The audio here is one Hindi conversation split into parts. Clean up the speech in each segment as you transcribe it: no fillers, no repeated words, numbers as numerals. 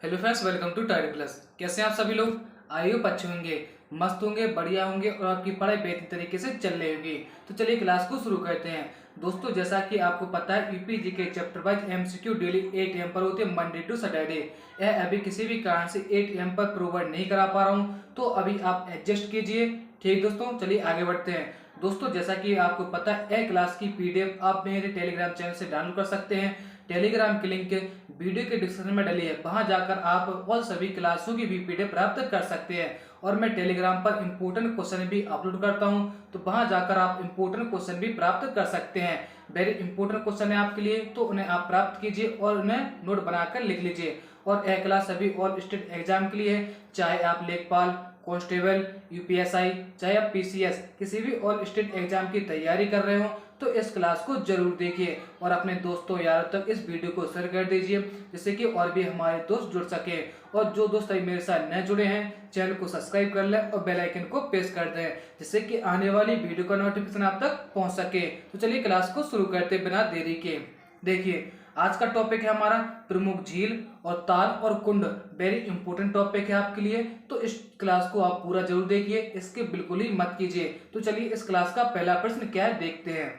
Hello friends, welcome to tidy plus. कैसे हैं आप सभी लोग? आई होप अच्छे होंगे, मस्त होंगे, बढ़िया होंगे और आपकी पढ़ाई बेहतर तरीके से चल रही होगी। तो चलिए क्लास को शुरू करते हैं। दोस्तों, जैसा कि आपको पता है, यूपीजी के chapter wise MCQ daily 8 AM पर होते हैं, मंडे टू सैटरडे। यह अभी किसी भी कारण से 8 AM पर प्रोवाइड नहीं करा पा रहा हूँ, तो अभी आप एडजस्ट कीजिए। ठीक दोस्तों, चलिए आगे बढ़ते हैं। दोस्तों, जैसा कि आपको पता है, यह क्लास की पीडीएफ आप मेरे टेलीग्राम चैनल से डाउनलोड कर सकते हैं। टेलीग्राम की लिंक वीडियो के डिस्क्रिप्शन में डली है, वहां जाकर आप और सभी क्लासों की भी पीडीएफ प्राप्त कर सकते हैं। और मैं टेलीग्राम पर इंपोर्टेंट क्वेश्चन भी अपलोड करता हूं, तो वहां जाकर आप इंपोर्टेंट क्वेश्चन भी प्राप्त कर सकते हैं। वेरी इंपोर्टेंट क्वेश्चन है आपके लिए, तो उन्हें आप प्राप्त कीजिए और उन्हें नोट बनाकर लिख लीजिए। और यह क्लास सभी ऑल स्टेट एग्जाम के लिए है, चाहे आप लेखपाल, कांस्टेबल, यूपीएसआई, चाहे आप पीसीएस, किसी भी ऑल स्टेट एग्जाम की तैयारी कर रहे हो, तो इस क्लास को जरूर देखिए और अपने दोस्तों यारों तक इस वीडियो को शेयर कर दीजिए, जिससे कि और भी हमारे दोस्त जुड़ सके। और जो दोस्त अभी मेरे साथ नए जुड़े हैं, चैनल को सब्सक्राइब कर लें और बेल आइकन को प्रेस कर दें, जिससे कि आने वाली वीडियो का नोटिफिकेशन आप तक पहुंच सके। तो चलिए क्लास को शुरू करते बिना देरी के। देखिए, आज का टॉपिक है हमारा प्रमुख झील और ताल और कुंड। वेरी इंपॉर्टेंट टॉपिक है आपके लिए, तो इस क्लास को आप पूरा जरूर देखिए, इसके बिल्कुल ही मत कीजिए। तो चलिए इस क्लास का पहला प्रश्न क्या है देखते हैं।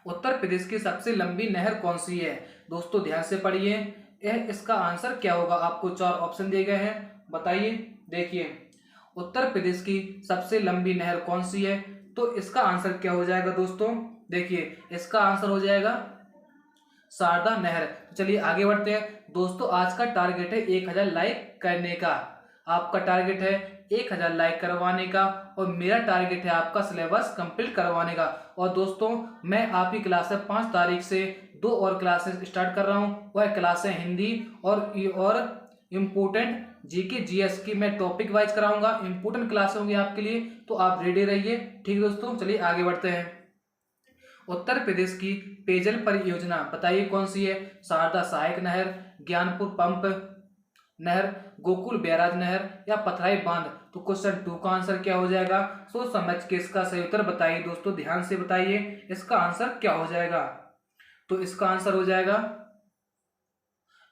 उत्तर प्रदेश की सबसे लंबी नहर कौन सी है? दोस्तों ध्यान से पढ़िए, यह इसका आंसर क्या होगा। आपको चार ऑप्शन दिए गए हैं, बताइए। देखिए, उत्तर प्रदेश की सबसे लंबी नहर कौन सी है, तो इसका आंसर क्या हो जाएगा दोस्तों। देखिए, इसका आंसर हो जाएगा शारदा नहर। तो चलिए आगे बढ़ते हैं। दोस्तों, आज का टारगेट है 1000 लाइक करने का। आपका टारगेट है 1000 लाइक करवाने का, और मेरा टारगेट है आपका सिलेबस कंप्लीट करवाने का। और दोस्तों, मैं आपकी क्लास 5 तारीख से 2 और क्लासेस स्टार्ट कर रहा हूँ। वह क्लासें हिंदी और इम्पोर्टेंट जीके जीएस की मैं टॉपिक वाइज कराऊंगा। इंपोर्टेंट क्लास होंगी आपके लिए, तो आप रेडी रहिए। ठीक दोस्तों, चलिए आगे बढ़ते हैं। उत्तर प्रदेश की पेयजल परियोजना बताइए कौन सी है। शारदा सहायक नहर, ज्ञानपुर पंप नहर, गोकुल बैराज नहर या पथराई बांध। तो क्वेश्चन 2 का आंसर क्या हो जाएगा? सोच समझ के इसका सही उत्तर बताइए। दोस्तों ध्यान से बताइए, इसका आंसर क्या हो जाएगा। तो इसका आंसर हो जाएगा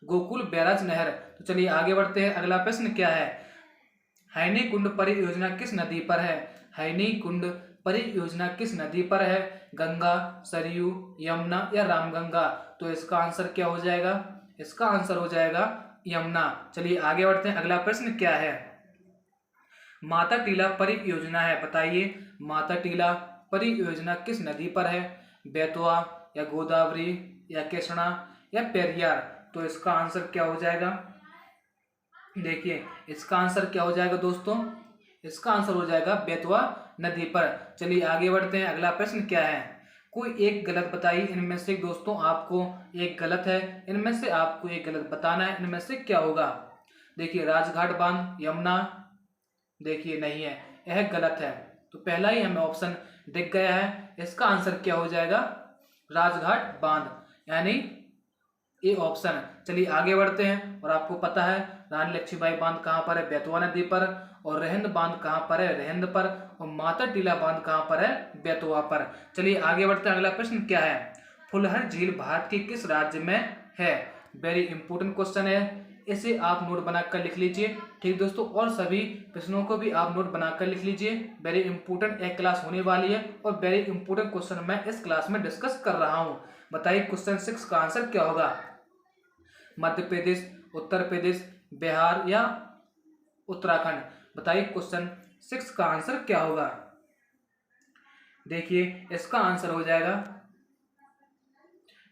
गोकुल बैराज नहर। तो चलिए आगे बढ़ते हैं। अगला प्रश्न क्या है? हैनी कुंड परियोजना किस नदी पर है? हैनी कुंड परियोजना किस नदी पर है? गंगा, सरयू, यमुना या रामगंगा। तो इसका आंसर क्या हो जाएगा? इसका आंसर हो जाएगा यमुना। चलिए आगे बढ़ते हैं। अगला प्रश्न क्या है? माता टीला परियोजना है, बताइए। माता टीला परियोजना किस नदी पर है? बेतवा या गोदावरी या कृष्णा या पेरियार। तो इसका आंसर क्या हो जाएगा? देखिए, इसका आंसर क्या हो जाएगा दोस्तों? इसका आंसर हो जाएगा बेतवा नदी पर। चलिए आगे बढ़ते हैं। अगला प्रश्न क्या है? कोई एक गलत बताइए इनमें से। दोस्तों, आपको एक गलत है, इनमें से आपको एक गलत बताना है। इनमें से क्या होगा? देखिए, राजघाट बांध, यमुना। देखिए, नहीं है, यह गलत है। तो पहला ही हमें ऑप्शन दिख गया है। इसका आंसर क्या हो जाएगा? राजघाट बांध, यानी ए ऑप्शन। चलिए आगे बढ़ते हैं। और आपको पता है रानी लक्ष्मीबाई बांध कहाँ पर है? बेतवा नदी पर। और रहंद बांध कहाँ पर है? रहंद पर। और माता टीला बांध कहाँ पर है? बेतवा पर। चलिए आगे बढ़ते हैं। अगला प्रश्न क्या है? फुलहर झील भारत के किस राज्य में है? वेरी इंपोर्टेंट क्वेश्चन है, इसे आप नोट बनाकर लिख लीजिए। ठीक दोस्तों, और सभी प्रश्नों को भी आप नोट बनाकर लिख लीजिए। वेरी इंपोर्टेंट एक क्लास होने वाली है, और वेरी इंपोर्टेंट क्वेश्चन मैं इस क्लास में डिस्कस कर रहा हूँ। बताइए क्वेश्चन 6 का आंसर क्या होगा। मध्य प्रदेश, उत्तर प्रदेश, बिहार या उत्तराखंड। बताइए क्वेश्चन 6 का आंसर क्या होगा। देखिए, इसका आंसर हो जाएगा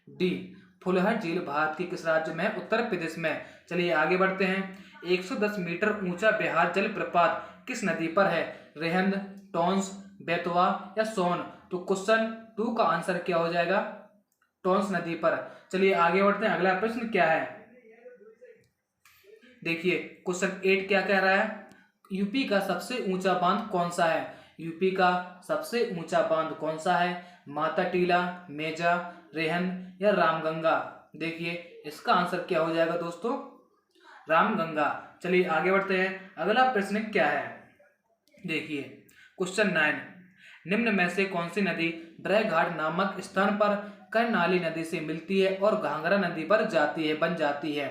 डी, फुलहर झील भारत के किस राज्य में है? उत्तर प्रदेश में। चलिए आगे बढ़ते हैं। 110 मीटर ऊंचा बिहार जलप्रपात किस नदी पर है? रेहंद, टॉन्स, बेतवा या सोन। तो क्वेश्चन 2 का आंसर क्या हो जाएगा? टॉन्स नदी पर। चलिए आगे बढ़ते हैं। अगला प्रश्न क्या है? देखिए, क्वेश्चन 8 क्या कह रहा है? यूपी का सबसे ऊंचा बांध कौन सा है? यूपी का सबसे ऊंचा बांध कौन सा है? माता टीला, मेजा, रेहंद या रामगंगा। देखिए, इसका आंसर क्या हो जाएगा दोस्तों? रामगंगा। चलिए आगे बढ़ते हैं। अगला प्रश्न क्या है? देखिए, क्वेश्चन 9, निम्न में से कौन सी नदी बृहघाट नामक स्थान पर कर्णाली नदी से मिलती है और घाघरा नदी पर जाती है बन जाती है?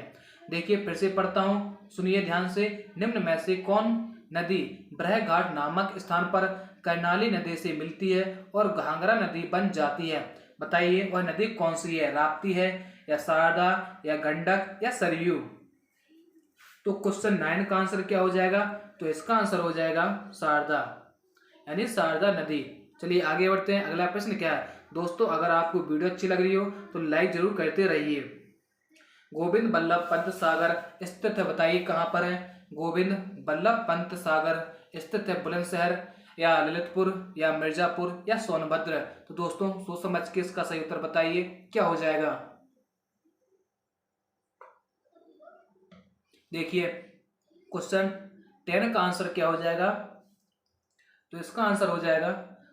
देखिए फिर से पढ़ता हूँ, सुनिए ध्यान से। निम्न में से कौन नदी बृहघाट नामक स्थान पर कर्णाली नदी से मिलती है और घाघरा नदी बन जाती है? बताइए वह नदी कौन सी है? राप्ती है या शारदा या गंडक या सरयू? तो क्वेश्चन 9 का आंसर क्या हो जाएगा? तो इसका आंसर हो जाएगा शारदा, यानी शारदा नदी। चलिए आगे बढ़ते हैं। अगला प्रश्न क्या है दोस्तों? अगर आपको वीडियो अच्छी लग रही हो तो लाइक जरूर करते रहिए। गोविंद बल्लभ पंत सागर स्थित है, बताइए कहाँ पर है? गोविंद बल्लभ पंत सागर स्थित है बुलंदशहर या ललितपुर या मिर्जापुर या सोनभद्र? तो दोस्तों सोच समझ के इसका सही उत्तर बताइए, क्या हो जाएगा? देखिए क्वेश्चन 10 का आंसर क्या हो जाएगा? तो इसका आंसर हो जाएगा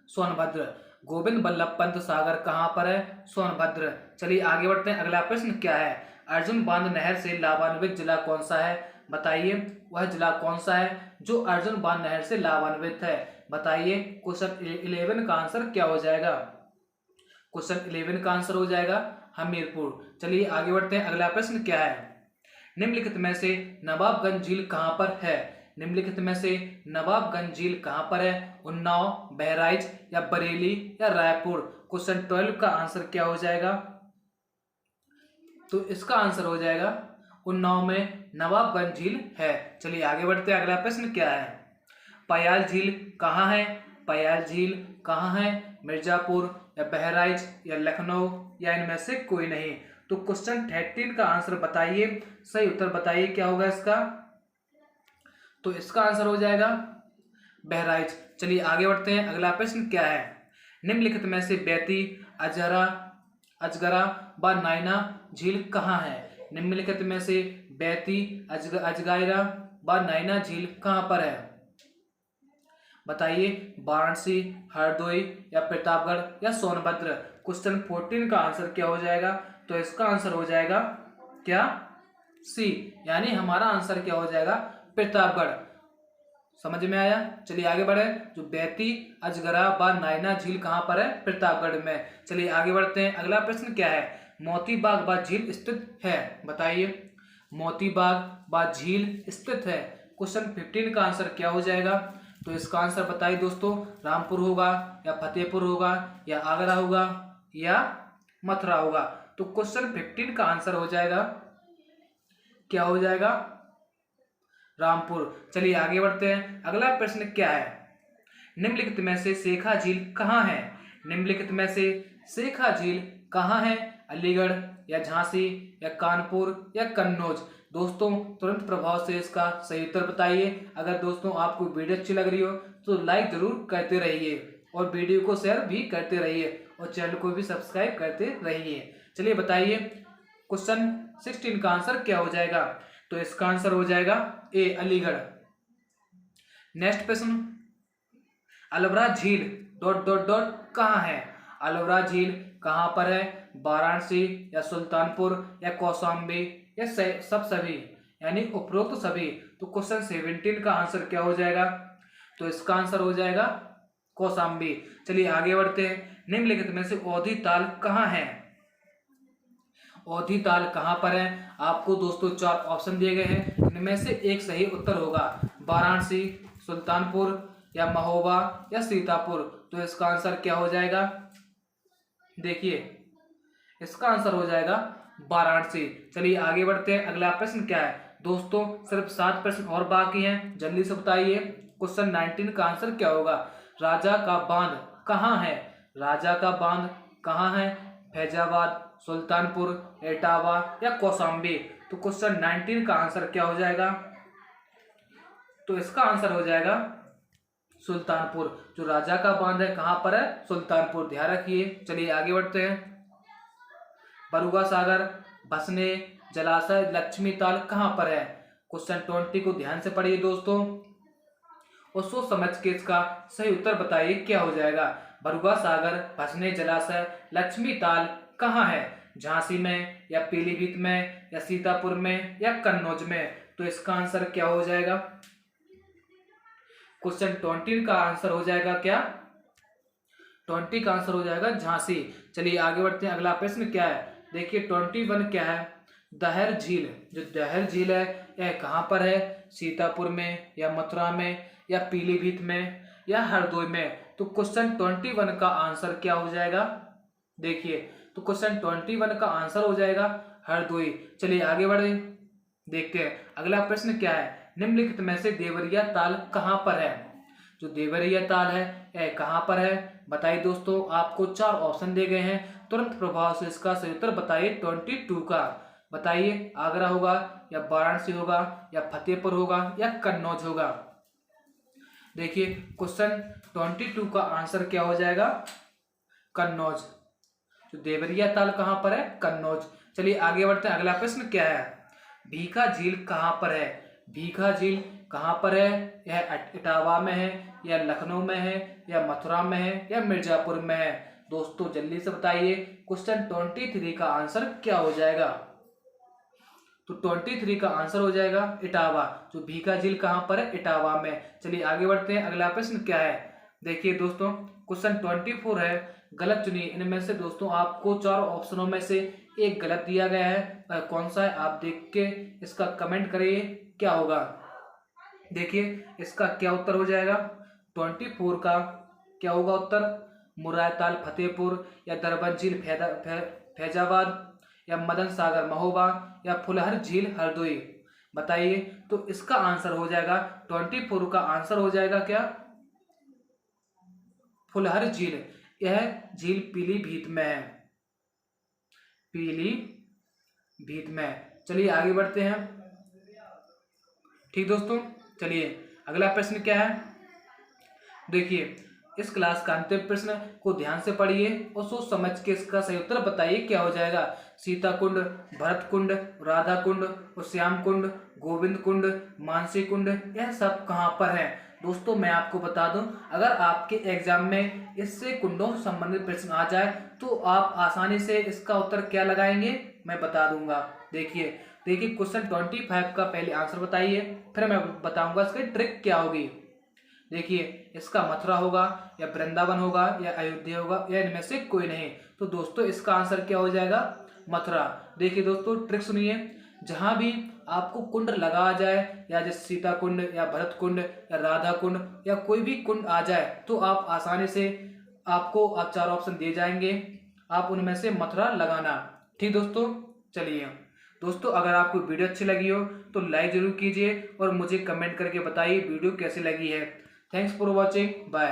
सोनभद्र। गोविंद बल्लभ पंत सागर कहाँ पर है? सोनभद्र। चलिए आगे बढ़ते हैं। अगला प्रश्न क्या है? अर्जुन बांध नहर से लाभान्वित जिला कौन सा है? बताइए वह जिला कौन सा है जो अर्जुन बांध नहर से लाभान्वित है? बताइए क्वेश्चन 11 का आंसर क्या हो जाएगा? क्वेश्चन 11 का आंसर हो जाएगा हमीरपुर। चलिए आगे बढ़ते हैं। अगला प्रश्न क्या है? निम्नलिखित में से नवाबगंज झील कहाँ पर है? निम्नलिखित में से नवाबगंज झील कहाँ पर है? उन्नाव, बहराइच या बरेली या रायपुर? क्वेश्चन 12 का आंसर क्या हो जाएगा? तो इसका आंसर हो जाएगा उन्नाव में नवाबगंज झील है। चलिए आगे बढ़ते हैं। अगला प्रश्न क्या है? पयाल झील कहाँ है? पयाल झील कहाँ है? मिर्जापुर या बहराइच या लखनऊ या इनमें से कोई नहीं? तो क्वेश्चन 13 का आंसर बताइए, सही उत्तर बताइए क्या होगा इसका? तो इसका आंसर हो जाएगा बहराइच। चलिए आगे बढ़ते हैं। अगला प्रश्न क्या है? निम्नलिखित में से बैती, अजगरा व नायना झील कहाँ है? निम्नलिखित में से बैती, अजगायरा व नायना झील कहाँ पर है? बताइए वाराणसी, हरदोई या प्रतापगढ़ या सोनभद्र? क्वेश्चन 14 का आंसर क्या हो जाएगा? तो इसका आंसर हो जाएगा क्या? सी, यानी हमारा आंसर क्या हो जाएगा? प्रतापगढ़। समझ में आया? चलिए आगे बढ़े। जो बैती, अजगरा व नायना झील कहाँ पर है? प्रतापगढ़ में। चलिए आगे बढ़ते हैं। अगला प्रश्न क्या है? मोती बाग व झील स्थित है? बताइए मोती बाग व झील स्थित है। क्वेश्चन 15 का आंसर क्या हो जाएगा? तो इसका आंसर बताइए दोस्तों। रामपुर होगा या फतेहपुर होगा या आगरा होगा या मथुरा होगा? तो क्वेश्चन 15 का आंसर हो जाएगा, क्या हो जाएगा? रामपुर। चलिए आगे बढ़ते हैं। अगला प्रश्न क्या है? निम्नलिखित में से शेखा झील कहाँ है? निम्नलिखित में से शेखा झील कहाँ है? अलीगढ़ या झांसी या कानपुर या कन्नौज? दोस्तों तुरंत प्रभाव से इसका सही उत्तर बताइए। अगर दोस्तों आपको वीडियो अच्छी लग रही हो तो लाइक जरूर करते रहिए और वीडियो को शेयर भी करते रहिए और चैनल को भी सब्सक्राइब करते रहिए। चलिए बताइए क्वेश्चन 16 का आंसर क्या हो जाएगा? तो इसका आंसर हो जाएगा ए, अलीगढ़। नेक्स्ट प्रश्न, अलवरा झील डॉट डॉट डॉट कहाँ है? अलवरा झील कहाँ पर है? वाराणसी या सुल्तानपुर या कौशाम्बी या सब सभी, यानी उपरोक्त सभी? तो क्वेश्चन 17 का आंसर क्या हो जाएगा? तो इसका आंसर हो जाएगा कौशाम्बी। चलिए आगे बढ़ते हैं। निम्नलिखित में से औधी ताल कहाँ है? औधी ताल कहाँ पर है? आपको दोस्तों 4 ऑप्शन दिए गए हैं, इनमें से एक सही उत्तर होगा। वाराणसी, सुल्तानपुर या महोबा या सीतापुर? तो इसका आंसर क्या हो जाएगा? देखिए इसका आंसर हो जाएगा वाराणसी। चलिए आगे बढ़ते हैं। अगला प्रश्न क्या है दोस्तों? सिर्फ 7 प्रश्न और बाकी हैं, जल्दी से बताइए। क्वेश्चन 19 का आंसर क्या होगा? राजा का बांध कहाँ है? राजा का बांध कहाँ है? फैजाबाद, सुल्तानपुर, एटावा या कौशाम्बी? तो क्वेश्चन 19 का आंसर क्या हो जाएगा? तो इसका आंसर हो जाएगा सुल्तानपुर। जो राजा का बांध है कहाँ पर है? सुल्तानपुर, ध्यान रखिए। चलिए आगे बढ़ते हैं। बरुआ सागर, भसने जलाशय, लक्ष्मी ताल कहाँ पर है? क्वेश्चन 20 को ध्यान से पढ़िए दोस्तों और सोच समझ के इसका सही उत्तर बताइए, क्या हो जाएगा? बरुआ सागर, भसने जलाशय, लक्ष्मी ताल कहाँ है? झांसी में या पीलीभीत में या सीतापुर में या कन्नौज में? तो इसका आंसर क्या हो जाएगा? क्वेश्चन 20 का आंसर हो जाएगा क्या? 20 का आंसर हो जाएगा झांसी। चलिए आगे बढ़ते हैं। अगला प्रश्न क्या है? देखिए 21 क्या है? दहर झील, जो दहर झील है यह कहाँ पर है? सीतापुर में या मथुरा में या पीलीभीत में या हरदोई में? तो क्वेश्चन 21 का आंसर क्या हो जाएगा? देखिए, तो क्वेश्चन 21 का आंसर हो जाएगा हरदोई। चलिए आगे बढ़े, देखते हैं अगला प्रश्न क्या है। निम्नलिखित में से देवरिया ताल कहाँ पर है? जो देवरिया ताल है यह कहाँ पर है? बताइए दोस्तों, आपको 4 ऑप्शन दिए गए हैं, तुरंत प्रभाव से इसका सही उत्तर बताइए 22 का। बताइए, आगरा होगा या वाराणसी होगा या फतेहपुर होगा या कन्नौज होगा? देखिए, क्वेश्चन 22 का आंसर क्या हो जाएगा? कन्नौज। जो देवरिया ताल कहाँ पर है? कन्नौज। चलिए आगे बढ़ते हैं, अगला प्रश्न क्या है। भीखा झील कहाँ पर है? भीखा झील कहाँ पर है? यह इटावा में है या लखनऊ में है या मथुरा में है या मिर्जापुर में है? दोस्तों जल्दी से बताइए, क्वेश्चन 23 का आंसर क्या हो जाएगा? तो 23 का आंसर हो जाएगा इटावा। जो भीखा झील कहाँ पर है? इटावा में। चलिए आगे बढ़ते हैं, अगला प्रश्न क्या है। देखिए दोस्तों, क्वेश्चन 24 है, गलत चुनिए। इनमें से दोस्तों आपको 4 ऑप्शनों में से एक गलत दिया गया है, कौन सा है आप देख के इसका कमेंट करिए क्या होगा। देखिए, इसका क्या उत्तर हो जाएगा? 24 का क्या होगा उत्तर? मुराय ताल फतेहपुर या दरबन झील फैजाबाद या मदन सागर महोबा या फुलहर झील हरदोई? बताइए, तो इसका आंसर हो जाएगा 24 का आंसर हो जाएगा क्या? फुलहर झील। यह झील पीलीभीत में है, पीलीभीत में। चलिए आगे बढ़ते हैं। ठीक दोस्तों, चलिए अगला प्रश्न क्या है। देखिए, इस क्लास का अंतिम प्रश्न को ध्यान से पढ़िए और सोच समझ के इसका सही उत्तर बताइए क्या हो जाएगा। सीता कुंड, भरत कुंड, राधा कुंड और श्याम कुंड, गोविंद कुंड, मानसी कुंड, यह सब कहाँ पर है? दोस्तों मैं आपको बता दूं, अगर आपके एग्जाम में इससे कुंडों से संबंधित प्रश्न आ जाए तो आप आसानी से इसका उत्तर क्या लगाएंगे मैं बता दूंगा। देखिए क्वेश्चन 25 का पहले आंसर बताइए, फिर मैं बताऊंगा इसकी ट्रिक क्या होगी। देखिए, इसका मथुरा होगा या वृंदावन होगा या अयोध्या होगा या इनमें से कोई नहीं। तो दोस्तों इसका आंसर क्या हो जाएगा? मथुरा। देखिए दोस्तों, ट्रिक सुनिए, जहां भी आपको कुंड लगा जाए या जैसे सीता कुंड या भरत कुंड या राधा कुंड या कोई भी कुंड आ जाए तो आप आसानी से आपको 4 ऑप्शन दिए जाएंगे, आप उनमें से मथुरा लगाना। ठीक दोस्तों, चलिए दोस्तों, अगर आपको वीडियो अच्छी लगी हो तो लाइक जरूर कीजिए और मुझे कमेंट करके बताइए वीडियो कैसी लगी है। Thanks for watching, bye.